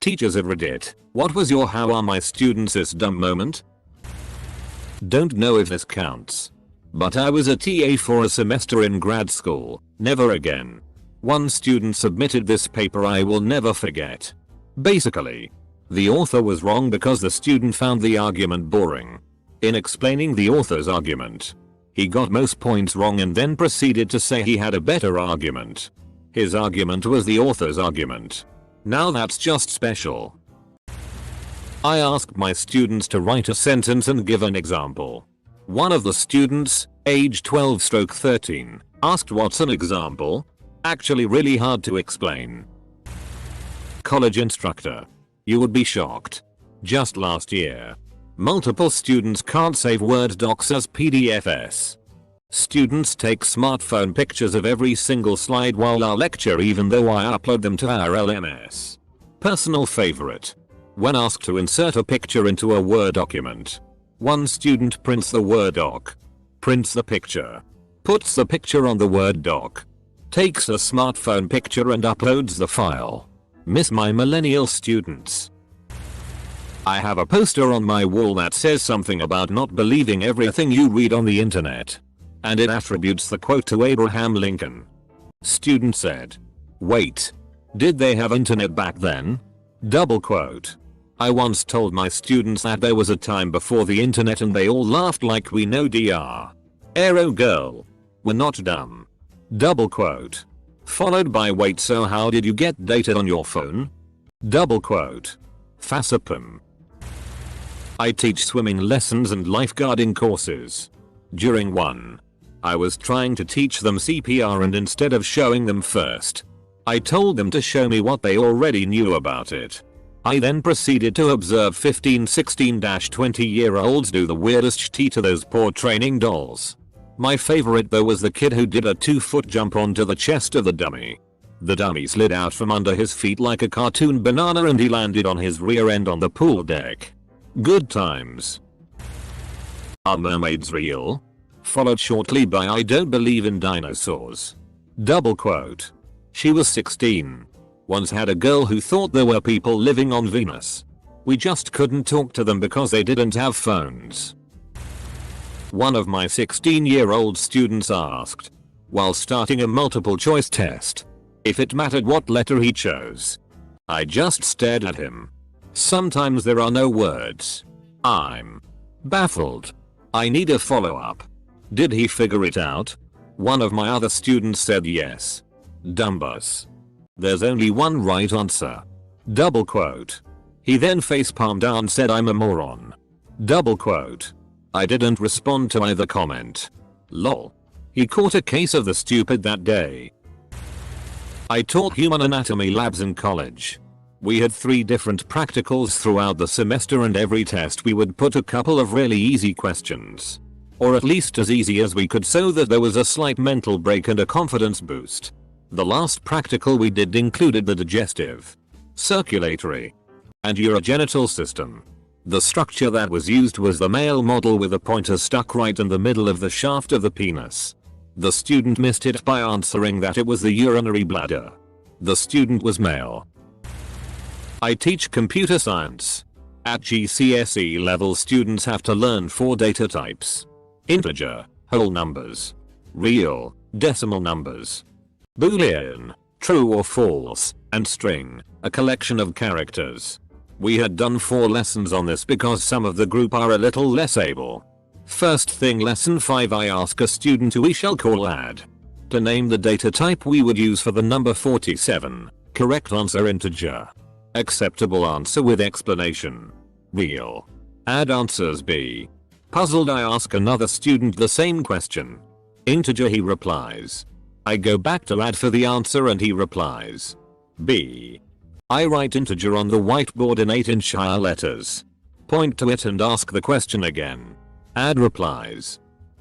Teachers of Reddit, what was your how are my students is dumb moment? Don't know if this counts. But I was a TA for a semester in grad school, never again. One student submitted this paper I will never forget. Basically, the author was wrong because the student found the argument boring. In explaining the author's argument, he got most points wrong and then proceeded to say he had a better argument. His argument was the author's argument. Now that's just special. I asked my students to write a sentence and give an example. One of the students, age 12/13, asked what's an example? Actually really hard to explain. College instructor. You would be shocked. Just last year, multiple students can't save Word docs as PDFs. Students take smartphone pictures of every single slide while I lecture even though I upload them to our LMS. Personal favorite. When asked to insert a picture into a Word document, one student prints the Word doc, prints the picture, puts the picture on the Word doc, takes a smartphone picture and uploads the file. Miss my millennial students. I have a poster on my wall that says something about not believing everything you read on the internet. And it attributes the quote to Abraham Lincoln. Student said, wait, did they have internet back then? Double quote. I once told my students that there was a time before the internet and they all laughed like we know Dr. Aero girl. We're not dumb. Double quote. Followed by wait, so how did you get data on your phone? Double quote. Facepum. I teach swimming lessons and lifeguarding courses. During one, I was trying to teach them CPR and instead of showing them first, I told them to show me what they already knew about it. I then proceeded to observe 15-16-20-year-olds do the weirdest shit to those poor training dolls. My favorite though was the kid who did a 2-foot jump onto the chest of the dummy. The dummy slid out from under his feet like a cartoon banana and he landed on his rear end on the pool deck. Good times. Are mermaids real? Followed shortly by I don't believe in dinosaurs. Double quote. She was 16. Once had a girl who thought there were people living on Venus. We just couldn't talk to them because they didn't have phones. One of my 16-year-old students asked, while starting a multiple choice test, if it mattered what letter he chose. I just stared at him. Sometimes there are no words. I'm baffled. I need a follow-up. Did he figure it out? One of my other students said yes. Dumbus. There's only one right answer. Double quote. He then facepalmed down and said I'm a moron. Double quote. I didn't respond to either comment. Lol. He caught a case of the stupid that day. I taught human anatomy labs in college. We had 3 different practicals throughout the semester and every test we would put a couple of really easy questions. Or at least as easy as we could so that there was a slight mental break and a confidence boost. The last practical we did included the digestive, circulatory, and urogenital system. The structure that was used was the male model with a pointer stuck right in the middle of the shaft of the penis. The student missed it by answering that it was the urinary bladder. The student was male. I teach computer science. At GCSE level students have to learn 4 data types. Integer, whole numbers. Real, decimal numbers. Boolean, true or false, and string, a collection of characters. We had done 4 lessons on this because some of the group are a little less able. First thing, lesson 5, I ask a student who we shall call Ad to name the data type we would use for the number 47. Correct answer integer. Acceptable answer with explanation. Real. Ad answers B. Puzzled, I ask another student the same question. Integer, he replies. I go back to Ad for the answer and he replies B. I write integer on the whiteboard in 8-inch higher letters. Point to it and ask the question again. Ad replies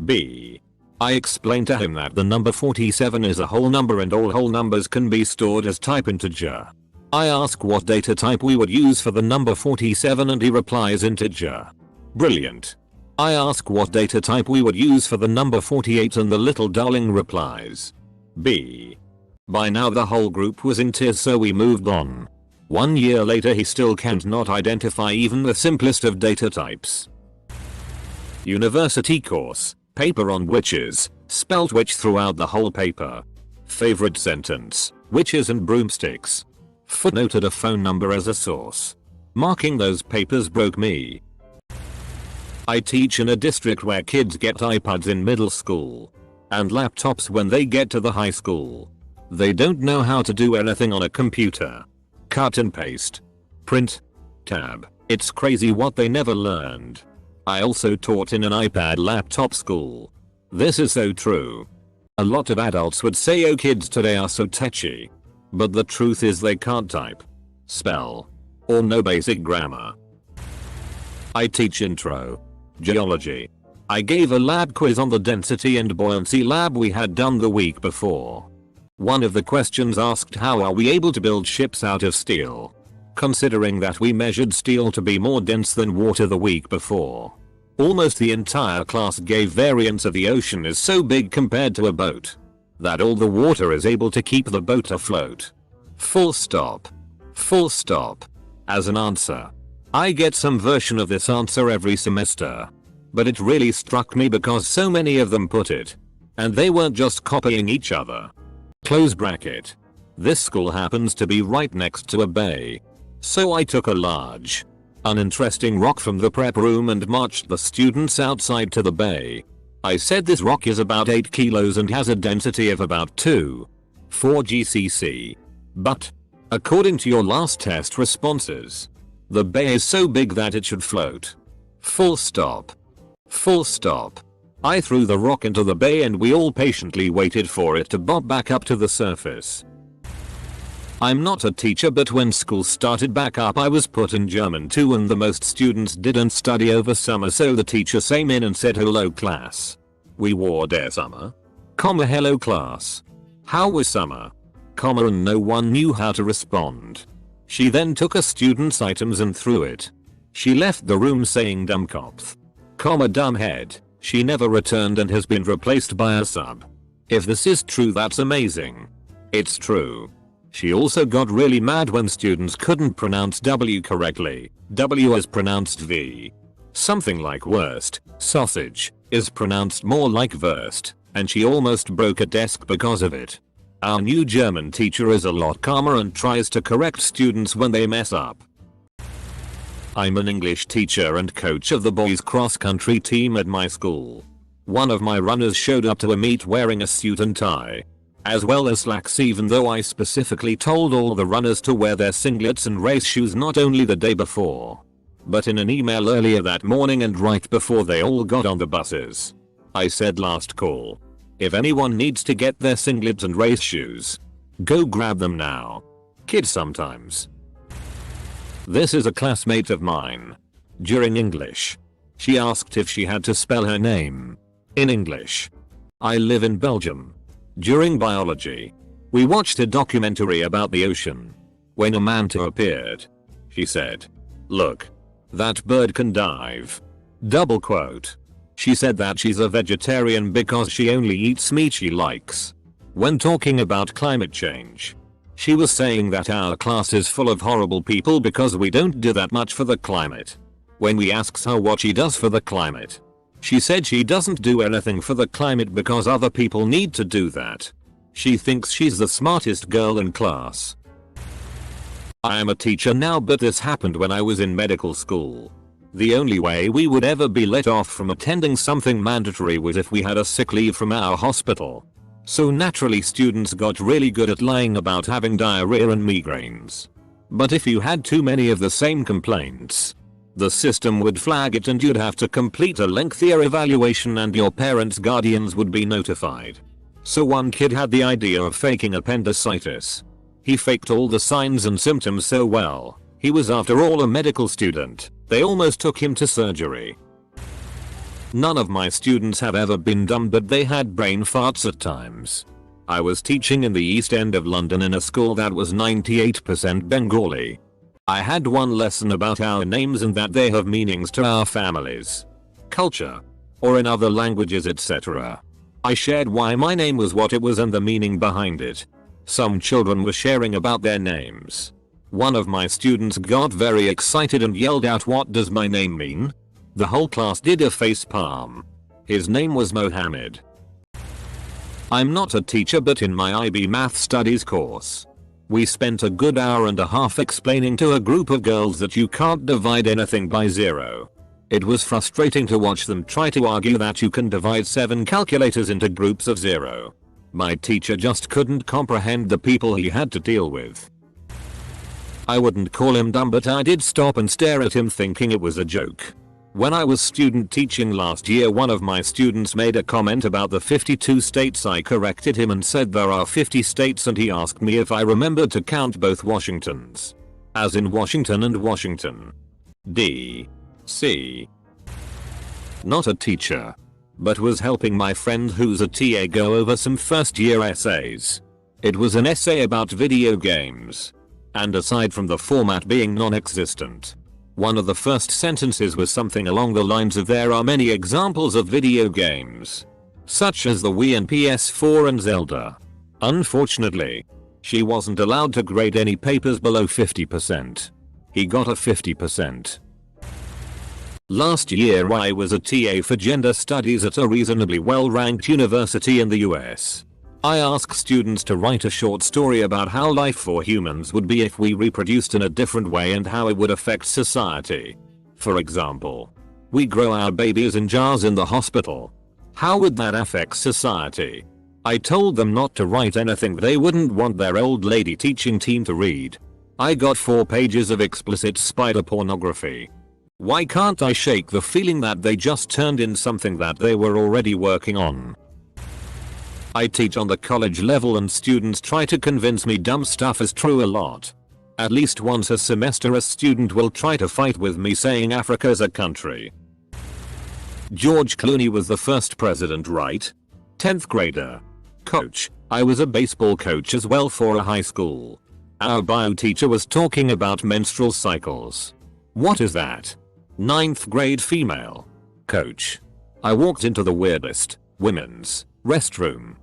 B. I explain to him that the number 47 is a whole number and all whole numbers can be stored as type integer. I ask what data type we would use for the number 47 and he replies integer. Brilliant. I ask what data type we would use for the number 48 and the little darling replies B. By now the whole group was in tears so we moved on. 1 year later he still can't not identify even the simplest of data types. University course, paper on witches, spelt witch throughout the whole paper. Favorite sentence, witches and broomsticks. Footnoted a phone number as a source. Marking those papers broke me. I teach in a district where kids get iPads in middle school. And laptops when they get to the high school. They don't know how to do anything on a computer. Cut and paste. Print. Tab. It's crazy what they never learned. I also taught in an iPad laptop school. This is so true. A lot of adults would say oh kids today are so techy. But the truth is they can't type, spell, or know basic grammar. I teach intro geology. I gave a lab quiz on the density and buoyancy lab we had done the week before. One of the questions asked how are we able to build ships out of steel, considering that we measured steel to be more dense than water the week before. Almost the entire class gave variance of the ocean is so big compared to a boat that all the water is able to keep the boat afloat. Full stop. Full stop. As an answer. I get some version of this answer every semester. But it really struck me because so many of them put it. And they weren't just copying each other. Close bracket. This school happens to be right next to a bay. So I took a large, uninteresting rock from the prep room and marched the students outside to the bay. I said this rock is about 8 kilos and has a density of about 2.4 GCC. But, according to your last test responses, the bay is so big that it should float. Full stop. Full stop. I threw the rock into the bay and we all patiently waited for it to bob back up to the surface. I'm not a teacher, but when school started back up I was put in German 2 and the most students didn't study over summer, so the teacher came in and said hello class. We wore der summer. Hello class. How was summer? And no one knew how to respond. She then took a student's items and threw it. She left the room saying Dummkopf. Dumbhead. She never returned and has been replaced by a sub. If this is true, that's amazing. It's true. She also got really mad when students couldn't pronounce W correctly. W is pronounced V. Something like worst, sausage, is pronounced more like Wurst, and she almost broke a desk because of it. Our new German teacher is a lot calmer and tries to correct students when they mess up. I'm an English teacher and coach of the boys cross-country team at my school. One of my runners showed up to a meet wearing a suit and tie, as well as slacks, even though I specifically told all the runners to wear their singlets and race shoes not only the day before, but in an email earlier that morning and right before they all got on the buses. I said last call. If anyone needs to get their singlets and race shoes, go grab them now. Kids sometimes. This is a classmate of mine. During English, she asked if she had to spell her name in English. I live in Belgium. During biology, we watched a documentary about the ocean. When a manta appeared, she said, "Look, that bird can dive." Double quote. She said that she's a vegetarian because she only eats meat she likes. When talking about climate change, she was saying that our class is full of horrible people because we don't do that much for the climate. When we asked her what she does for the climate, she said she doesn't do anything for the climate because other people need to do that. She thinks she's the smartest girl in class. I am a teacher now, but this happened when I was in medical school. The only way we would ever be let off from attending something mandatory was if we had a sick leave from our hospital. So naturally students got really good at lying about having diarrhea and migraines. But if you had too many of the same complaints, the system would flag it and you'd have to complete a lengthier evaluation and your parents' guardians would be notified. So one kid had the idea of faking appendicitis. He faked all the signs and symptoms so well. He was after all a medical student. They almost took him to surgery. None of my students have ever been dumb, but they had brain farts at times. I was teaching in the East End of London in a school that was 98% Bengali. I had one lesson about our names and that they have meanings to our families, culture, or in other languages, etc. I shared why my name was what it was and the meaning behind it. Some children were sharing about their names. One of my students got very excited and yelled out, "What does my name mean?" The whole class did a facepalm. His name was Mohammed. I'm not a teacher, but in my IB Math Studies course, we spent a good hour and a half explaining to a group of girls that you can't divide anything by 0. It was frustrating to watch them try to argue that you can divide 7 calculators into groups of 0. My teacher just couldn't comprehend the people he had to deal with. I wouldn't call him dumb, but I did stop and stare at him thinking it was a joke. When I was student teaching last year, one of my students made a comment about the 52 states. I corrected him and said there are 50 states, and he asked me if I remembered to count both Washingtons. As in Washington and Washington. D.C. Not a teacher, but was helping my friend who's a TA go over some first year essays. It was an essay about video games. And aside from the format being non-existent, one of the first sentences was something along the lines of, "There are many examples of video games, such as the Wii and PS4 and Zelda." Unfortunately, she wasn't allowed to grade any papers below 50%. He got a 50%. Last year I was a TA for gender studies at a reasonably well-ranked university in the US. I asked students to write a short story about how life for humans would be if we reproduced in a different way and how it would affect society. For example, we grow our babies in jars in the hospital. How would that affect society? I told them not to write anything they wouldn't want their old lady teaching team to read. I got 4 pages of explicit spider pornography. Why can't I shake the feeling that they just turned in something that they were already working on? I teach on the college level and students try to convince me dumb stuff is true a lot. At least once a semester a student will try to fight with me saying Africa's a country. George Clooney was the first president, right? 10th grader. Coach, I was a baseball coach as well for a high school. Our bio teacher was talking about menstrual cycles. What is that? 9th grade female. Coach. I walked into the weirdest women's restroom.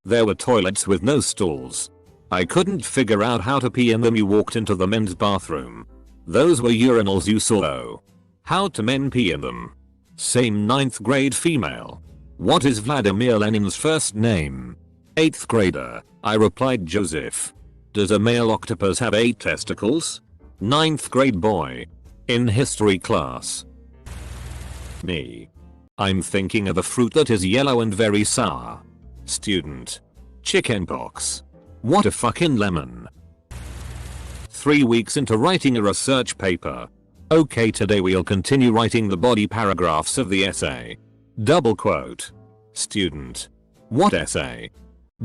There were toilets with no stalls. I couldn't figure out how to pee in them. You walked into the men's bathroom. Those were urinals you saw. Oh. How to men pee in them? Same 9th grade female. What is Vladimir Lenin's first name? 8th grader. I replied, Joseph. Does a male octopus have 8 testicles? 9th grade boy. In history class. Me. I'm thinking of a fruit that is yellow and very sour. Student. Chickenpox. What a fucking lemon. 3 weeks into writing a research paper. Okay, today we'll continue writing the body paragraphs of the essay. Double quote. Student. What essay?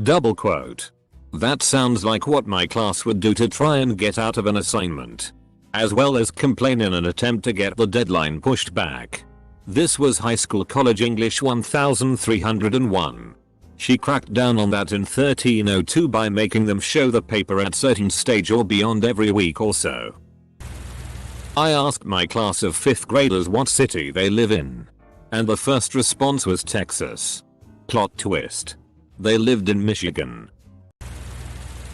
Double quote. That sounds like what my class would do to try and get out of an assignment, as well as complain in an attempt to get the deadline pushed back. This was High School College English 1301. She cracked down on that in 1302 by making them show the paper at certain stage or beyond every week or so. I asked my class of 5th graders what city they live in, and the first response was Texas. Plot twist. They lived in Michigan.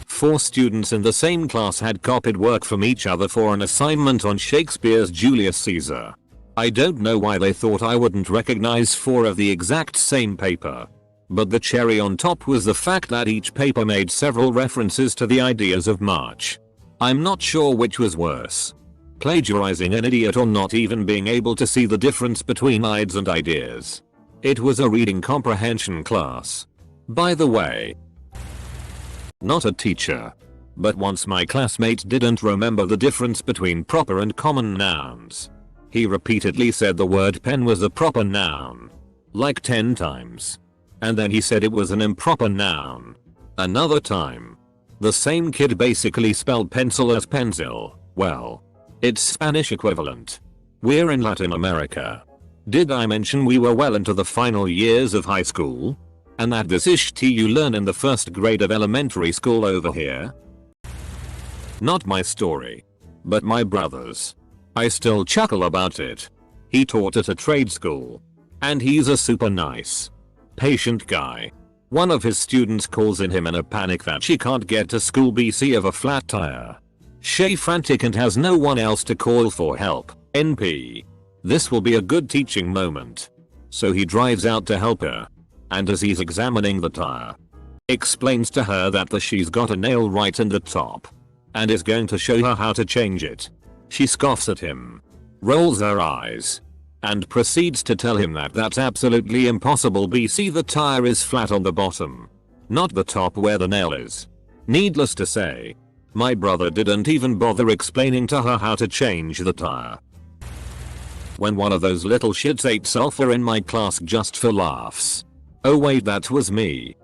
4 students in the same class had copied work from each other for an assignment on Shakespeare's Julius Caesar. I don't know why they thought I wouldn't recognize 4 of the exact same paper. But the cherry on top was the fact that each paper made several references to the ideas of March. I'm not sure which was worse. Plagiarizing an idiot or not even being able to see the difference between ides and ideas. It was a reading comprehension class. By the way. Not a teacher. But once my classmate didn't remember the difference between proper and common nouns. He repeatedly said the word pen was a proper noun. Like 10 times. And then he said it was an improper noun. Another time. The same kid basically spelled pencil as pencil. Well, it's Spanish equivalent. We're in Latin America. Did I mention we were well into the final years of high school? And that this is shit you learn in the 1st grade of elementary school over here? Not my story. But my brother's. I still chuckle about it. He taught at a trade school. And he's a super nice, patient guy. One of his students calls in him in a panic that she can't get to school BC of a flat tire. Shay frantic and has no one else to call for help. NP. This will be a good teaching moment. So he drives out to help her. And as he's examining the tire, explains to her that she's got a nail right in the top. And is going to show her how to change it. She scoffs at him, rolls her eyes, and proceeds to tell him that that's absolutely impossible. BC the tire is flat on the bottom, not the top where the nail is. Needless to say, my brother didn't even bother explaining to her how to change the tire. When one of those little shits ate sulfur in my class just for laughs. Oh wait, that was me.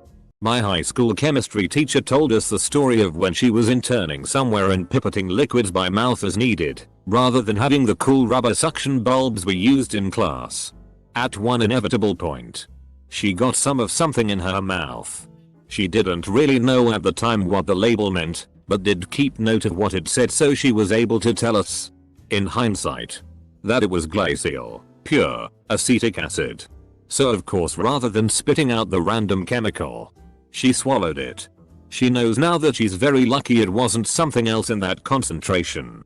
My high school chemistry teacher told us the story of when she was interning somewhere and pipetting liquids by mouth as needed, rather than having the cool rubber suction bulbs we used in class. At one inevitable point, she got some of something in her mouth. She didn't really know at the time what the label meant, but did keep note of what it said, so she was able to tell us, in hindsight, that it was glycol, pure acetic acid. So of course, rather than spitting out the random chemical, she swallowed it. She knows now that she's very lucky it wasn't something else in that concentration.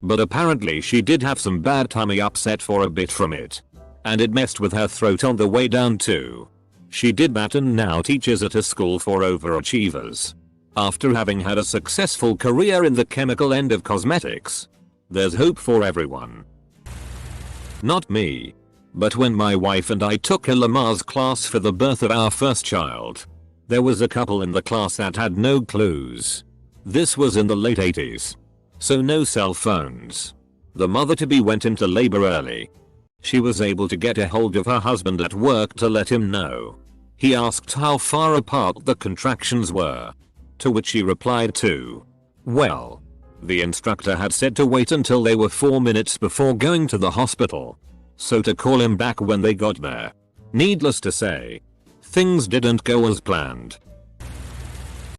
But apparently she did have some bad tummy upset for a bit from it. And it messed with her throat on the way down too. She did that and now teaches at a school for overachievers. After having had a successful career in the chemical end of cosmetics. There's hope for everyone. Not me. But when my wife and I took a Lamaze class for the birth of our first child, there was a couple in the class that had no clues. This was in the late 80s. So no cell phones. The mother-to-be went into labor early. She was able to get a hold of her husband at work to let him know. He asked how far apart the contractions were. To which he replied to, well, the instructor had said to wait until they were 4 minutes before going to the hospital. So to call him back when they got there. Needless to say, things didn't go as planned.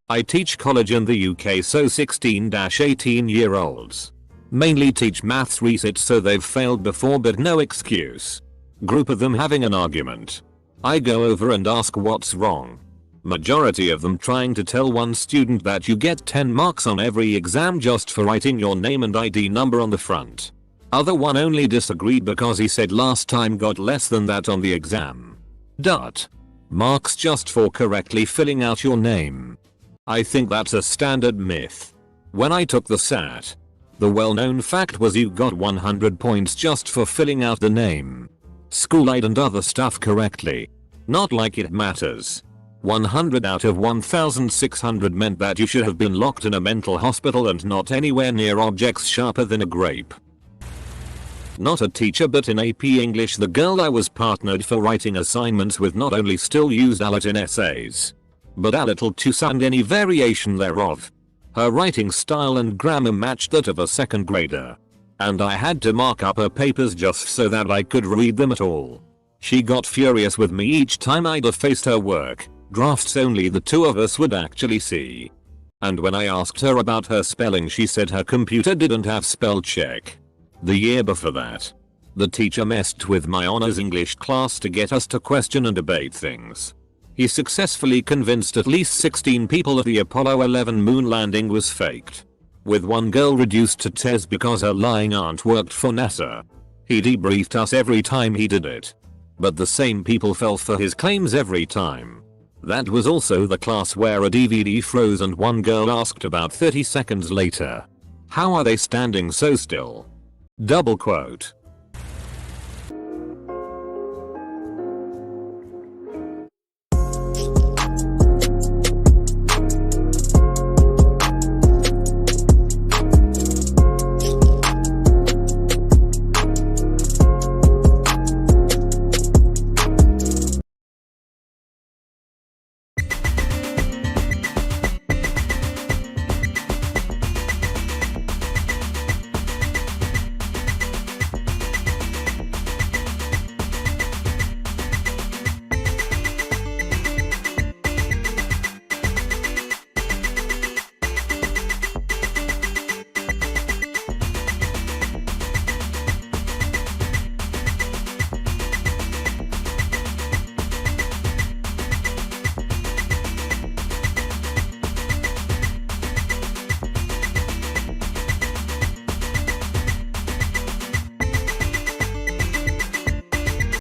I teach college in the UK, so 16-18-year-olds mainly teach maths resits, so they've failed before but no excuse. Group of them having an argument. I go over and ask what's wrong. Majority of them trying to tell one student that you get 10 marks on every exam just for writing your name and ID number on the front. Other one only disagreed because he said last time got less than that on the exam. Marks just for correctly filling out your name. I think that's a standard myth. When I took the SAT, the well-known fact was you got 100 points just for filling out the name, school ID and other stuff correctly. Not like it matters. 100 out of 1,600 meant that you should have been locked in a mental hospital and not anywhere near objects sharper than a grape. Not a teacher, but in AP English the girl I was partnered for writing assignments with not only still used a lit in essays, but a little to sound any variation thereof. Her writing style and grammar matched that of a second grader. And I had to mark up her papers just so that I could read them at all. She got furious with me each time I'd effaced her work, drafts only the two of us would actually see. And when I asked her about her spelling, she said her computer didn't have spell check. The year before that, the teacher messed with my honors English class to get us to question and debate things. He successfully convinced at least 16 people that the Apollo 11 moon landing was faked, with one girl reduced to tears because her lying aunt worked for NASA. He debriefed us every time he did it, but the same people fell for his claims every time. That was also the class where a DVD froze and one girl asked about 30 seconds later, "How are they standing so still?" Double quote.